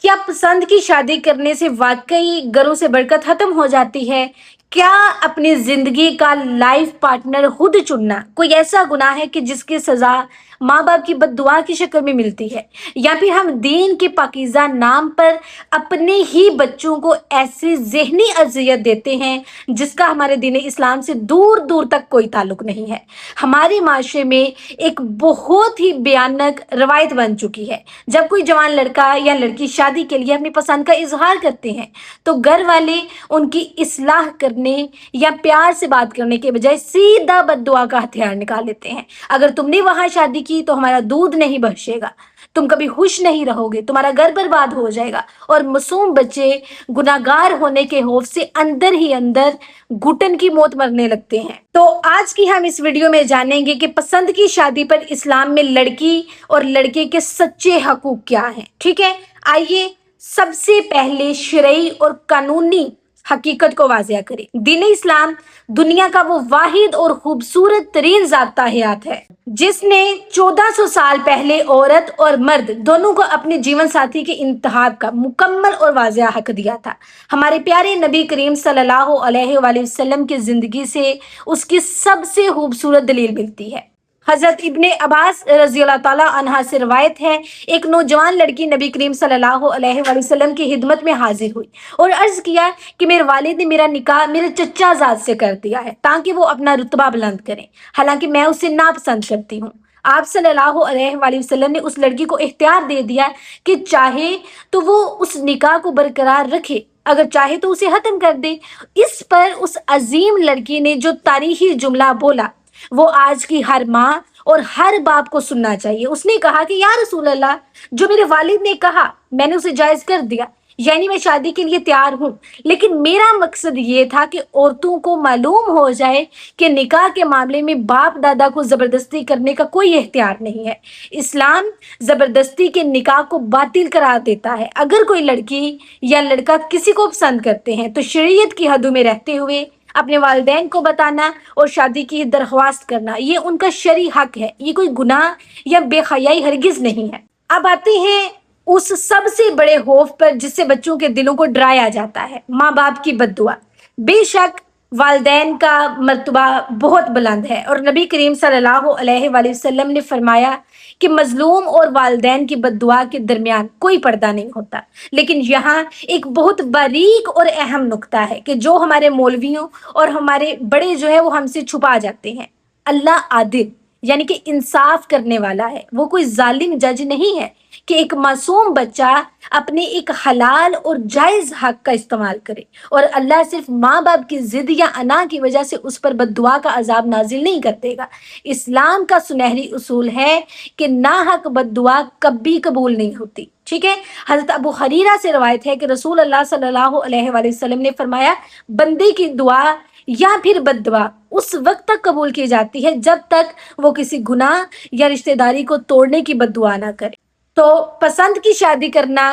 क्या पसंद की शादी करने से वाकई घरों से बरकत खत्म हो जाती है? क्या अपनी जिंदगी का लाइफ पार्टनर खुद चुनना कोई ऐसा गुनाह है कि जिसकी सजा माँ बाप की बद्दुआ की शक्ल में मिलती है? या फिर हम दीन के पाकीज़ा नाम पर अपने ही बच्चों को ऐसी ज़हनी अज़ियत देते हैं जिसका हमारे दीन इस्लाम से दूर दूर तक कोई ताल्लुक नहीं है। हमारे माशरे में एक बहुत ही भयानक रवायत बन चुकी है। जब कोई जवान लड़का या लड़की शादी के लिए अपनी पसंद का इजहार करते हैं तो घर वाले उनकी इस्लाह करने या प्यार से बात करने के बजाय सीधा बद्दुआ का हथियार निकाल लेते हैं। अगर तुमने वहां शादी की तो हमारा दूध नहीं बरसेगा, तुम कभी खुश नहीं रहोगे, तुम्हारा घर बर्बाद हो जाएगा। और मासूम बच्चे गुनाहगार होने के खौफ से अंदर ही अंदर घुटन की मौत मरने लगते हैं। तो आज की हम इस वीडियो में जानेंगे कि पसंद की शादी पर इस्लाम में लड़की और लड़के के सच्चे हकूक क्या हैं। ठीक है, आइए सबसे पहले शरई और कानूनी हकीकत को वाज़िया करें। दीन इस्लाम दुनिया का वो वाहिद और खूबसूरत तरीन ज़ाब्ता हयात है जिसने 1400 साल पहले औरत और मर्द दोनों को अपने जीवन साथी के इंतखाब का मुकम्मल और वाज़िया हक दिया था। हमारे प्यारे नबी करीम सल्लल्लाहु अलैहि वसल्लम की जिंदगी से उसकी सबसे खूबसूरत दलील मिलती है। हजरत इब्ने अब्बास रज़ियल्लाहु ताला अन्हा से रवायत है, एक नौजवान लड़की नबी करीम सल्लल्लाहु अलैहि वसल्लम की खिदमत में हाजिर हुई और अर्ज किया कि मेरे वालिद ने मेरा निकाह मेरे चचा ज़ाद से कर दिया है ताकि वो अपना रुतबा बुलंद करें, हालांकि मैं उसे नापसंद करती हूँ। आप सल्लल्लाहु अलैहि वसल्लम ने उस लड़की को इख्तियार दे दिया कि चाहे तो वो उस निकाह को बरकरार रखे, अगर चाहे तो उसे खत्म कर दे। इस पर उस अजीम लड़की ने जो तारीखी जुमला बोला वो आज की हर माँ और हर बाप को सुनना चाहिए। उसने कहा कि या रसूल अल्लाह, जो मेरे वालिद ने कहा मैंने उसे जायज कर दिया, यानी मैं शादी के लिए तैयार हूँ, लेकिन मेरा मकसद ये था कि औरतों को मालूम हो जाए कि निकाह के मामले में बाप दादा को जबरदस्ती करने का कोई इख्तियार नहीं है। इस्लाम जबरदस्ती के निकाह को बातिल करार देता है। अगर कोई लड़की या लड़का किसी को पसंद करते हैं तो शरीयत की हदों में रहते हुए अपने वालिदैन को बताना और शादी की दरख्वास्त करना ये उनका शरई हक है, ये कोई गुनाह या बेहयाई हरगिज नहीं है। अब आते हैं उस सबसे बड़े खौफ पर जिससे बच्चों के दिलों को डराया जाता है, माँ बाप की बद्दुआ। बेशक वालिदैन का मर्तबा बहुत बुलंद है और नबी करीम सल्लल्लाहु अलैहि वसल्लम ने फरमाया कि मजलूम और वालिदैन की बद्दुआ के दरमियान कोई पर्दा नहीं होता। लेकिन यहाँ एक बहुत बारीक और अहम नुक्ता है कि जो हमारे मौलवियों और हमारे बड़े जो है वो हमसे छुपा जाते हैं। अल्लाह आदिल यानी कि इंसाफ करने वाला है, वो कोई जालिम जज नहीं है कि एक मासूम बच्चा अपने एक हलाल और जायज हक का इस्तेमाल करे और अल्लाह सिर्फ माँ बाप की जिद या अना की वजह से उस पर बद्दुआ का अजाब नाजिल नहीं कर देगा। इस्लाम का सुनहरी उसूल है कि नाहक बद्दुआ कभी कबूल नहीं होती। ठीक है, हजरत अबू हरीरा से रवायत है कि रसूल अल्लाह सल्लल्लाहु अलैहि वसल्लम ने फरमाया, बंदे की दुआ या फिर बद्दुआ उस वक्त तक कबूल की जाती है जब तक वो किसी गुनाह या रिश्तेदारी को तोड़ने की बद्दुआ ना करे। तो पसंद की शादी करना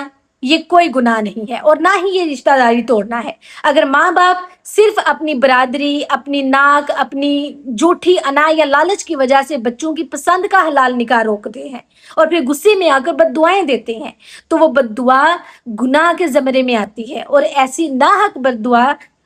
ये कोई गुनाह नहीं है और ना ही ये रिश्तेदारी तोड़ना है। अगर माँ बाप सिर्फ अपनी बरादरी, अपनी नाक, अपनी झूठी अना या लालच की वजह से बच्चों की पसंद का हलाल निकाह रोकते हैं और फिर गुस्से में आकर बद्दुआएं देते हैं तो वो बद्दुआ गुनाह के ज़मरे में आती है और ऐसी नाहक बद्दुआ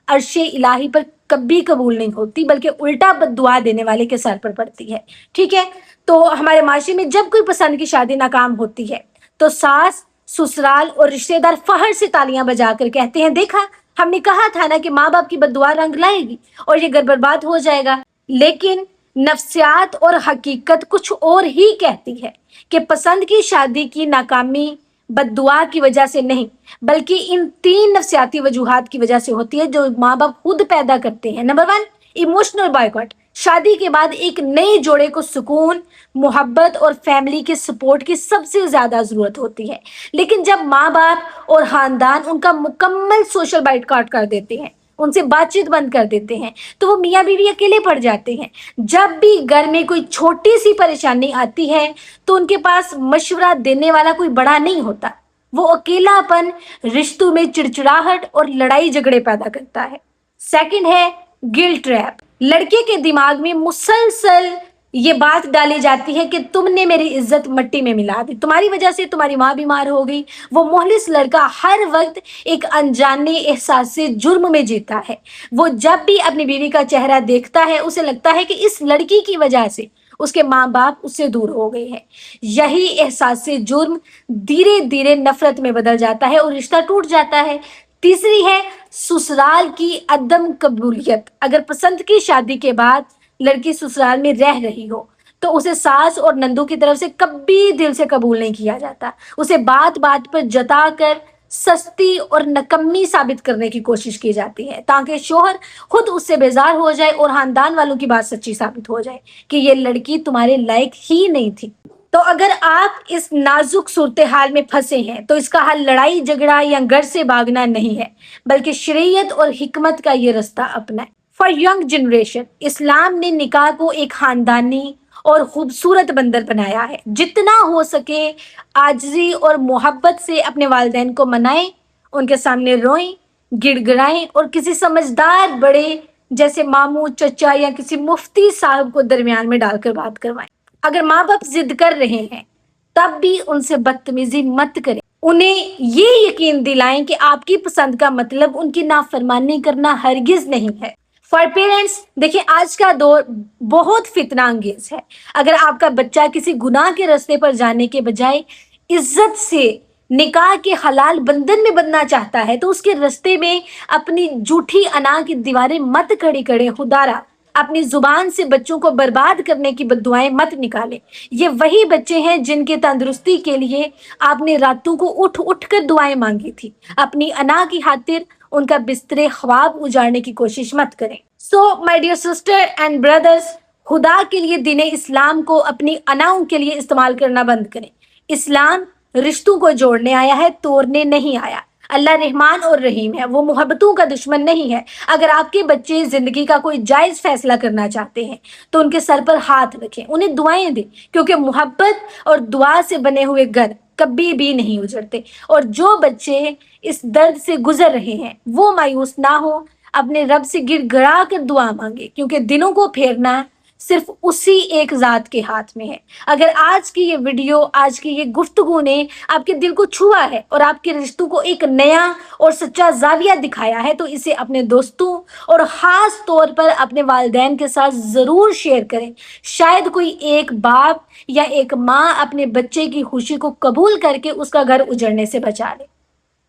अर्शे इलाही पर कभी कबूल नहीं होती, बल्कि उल्टा बद्दुआ देने वाले के सर पर पड़ती है। ठीक है, तो हमारे माशरे में जब कोई पसंद की शादी नाकाम होती है तो सास, ससुराल और रिश्तेदार फहर से तालियां बजाकर कहते हैं, देखा हमने कहा था ना कि माँ बाप की बद्दुआ रंग लाएगी और ये घर बर्बाद हो जाएगा। लेकिन नफ्सियात और हकीकत कुछ और ही कहती है कि पसंद की शादी की नाकामी बद्दुआ की वजह से नहीं बल्कि इन 3 नफ्सियाती वजूहात की वजह से होती है जो माँ बाप खुद पैदा करते हैं। Number 1, emotional boycott. शादी के बाद एक नए जोड़े को सुकून, मोहब्बत और फैमिली के सपोर्ट की सबसे ज्यादा जरूरत होती है, लेकिन जब माँ बाप और खानदान उनका मुकम्मल सोशल बाइकआउट कर देते हैं, उनसे बातचीत बंद कर देते हैं तो वो मियाँ बीवी अकेले पड़ जाते हैं। जब भी घर में कोई छोटी सी परेशानी आती है तो उनके पास मशवरा देने वाला कोई बड़ा नहीं होता, वो अकेलापन रिश्तों में चिड़चिड़ाहट और लड़ाई झगड़े पैदा करता है। सेकंड है गिल्ट ट्रैप। लड़के के दिमाग में मुसलसल یہ بات ڈالی جاتی ہے کہ تم نے میری عزت مٹی میں ملا دی، تمہاری وجہ سے تمہاری ماں بیمار ہو گئی۔ وہ مخلص لڑکا ہر وقت ایک انجانے احساس سے جرم میں جیتا ہے۔ وہ جب بھی اپنی بیوی کا چہرہ دیکھتا ہے اسے لگتا ہے کہ اس لڑکی کی وجہ سے اس کے ماں باپ اس سے دور ہو گئے ہیں۔ یہی احساس سے جرم دھیرے دھیرے نفرت میں بدل جاتا ہے اور رشتہ ٹوٹ جاتا ہے۔ تیسری ہے سسرال کی عدم قبولیت۔ اگر پسند کی شادی کے بعد لڑکی سسرال میں رہ رہی ہو تو اسے ساس اور نندو کی طرف سے کبھی دل سے قبول نہیں کیا جاتا۔ اسے بات بات پر جتا کر سستی اور نکمی ثابت کرنے کی کوشش کی جاتی ہے تاکہ شوہر خود اس سے بیزار ہو جائے اور خاندان والوں کی بات سچی ثابت ہو جائے کہ یہ لڑکی تمہارے لائق ہی نہیں تھی۔ تو اگر آپ اس نازک صورتحال میں پھنسے ہیں تو اس کا حل لڑائی جھگڑا یا گھر سے بھاگنا نہیں ہے، بلکہ شریعت اور حکمت کا یہ رستہ اپنائیں۔ فار ینگ جنریشن، اسلام نے نکاح کو ایک خاندانی اور خوبصورت بندر بنایا ہے۔ جتنا ہو سکے عاجزی اور محبت سے اپنے والدین کو منائیں، ان کے سامنے روئیں، گڑ گڑائیں اور کسی سمجھدار بڑے جیسے ماموں، چچا یا کسی مفتی صاحب کو درمیان میں ڈال کر بات کروائیں۔ اگر ماں باپ ضد کر رہے ہیں تب بھی ان سے بدتمیزی مت کریں، انہیں یہ یقین دلائیں کہ آپ کی پسند کا مطلب ان کی نافرمانی کرنا ہرگز نہیں ہے۔ فار پیرنٹس، دیکھیں آج کا دور بہت فتنہ انگیز ہے۔ اگر آپ کا بچہ کسی گناہ کے راستے پر جانے کے بجائے عزت سے نکاح کے حلال بندھن میں بننا چاہتا ہے تو اس کے راستے میں اپنی جھوٹی انا کی دیواریں مت کھڑی کریں۔ خدارا اپنی زبان سے بچوں کو برباد کرنے کی بددعائیں مت نکالیں۔ یہ وہی بچے ہیں جن کے تندرستی کے لیے آپ نے راتوں کو اٹھ اٹھ کر دعائیں مانگی تھی۔ اپنی انا کی خاطر ان کا بستر خواب اجاڑنے کی کوشش مت کریں۔ So my dear sister and brothers, خدا کے لیے دین اسلام کو اپنی اناؤں کے لیے استعمال کرنا بند کریں۔ اسلام رشتوں کو جوڑنے آیا ہے، توڑنے نہیں آیا۔ اللہ رحمان اور رحیم ہے، وہ محبتوں کا دشمن نہیں ہے۔ اگر آپ کے بچے زندگی کا کوئی جائز فیصلہ کرنا چاہتے ہیں تو ان کے سر پر ہاتھ رکھیں، انہیں دعائیں دیں، کیونکہ محبت اور دعا سے بنے ہوئے گھر کبھی بھی نہیں اجڑتے۔ اور جو بچے اس درد سے گزر رہے ہیں وہ مایوس نہ ہو، اپنے رب سے گڑ گڑا کر دعا مانگے، کیونکہ دنوں کو پھیرنا صرف اسی ایک ذات کے ہاتھ میں ہے۔ اگر آج کی یہ ویڈیو، آج کی یہ گفتگو نے آپ کے دل کو چھوا ہے اور آپ کے رشتوں کو ایک نیا اور سچا زاویہ دکھایا ہے تو اسے اپنے دوستوں اور خاص طور پر اپنے والدین کے ساتھ ضرور شیئر کریں۔ شاید کوئی ایک باپ یا ایک ماں اپنے بچے کی خوشی کو قبول کر کے اس کا گھر اجڑنے سے بچا لے۔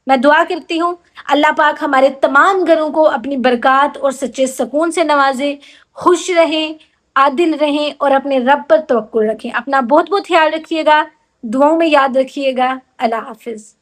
میں دعا کرتی ہوں اللہ پاک ہمارے تمام گھروں کو اپنی برکات اور سچے سکون سے نوازے، خوش رہیں، عادل رہیں اور اپنے رب پر توکل رکھیں۔ اپنا بہت بہت خیال رکھیے گا، دعاؤں میں یاد رکھیے گا۔ اللہ حافظ۔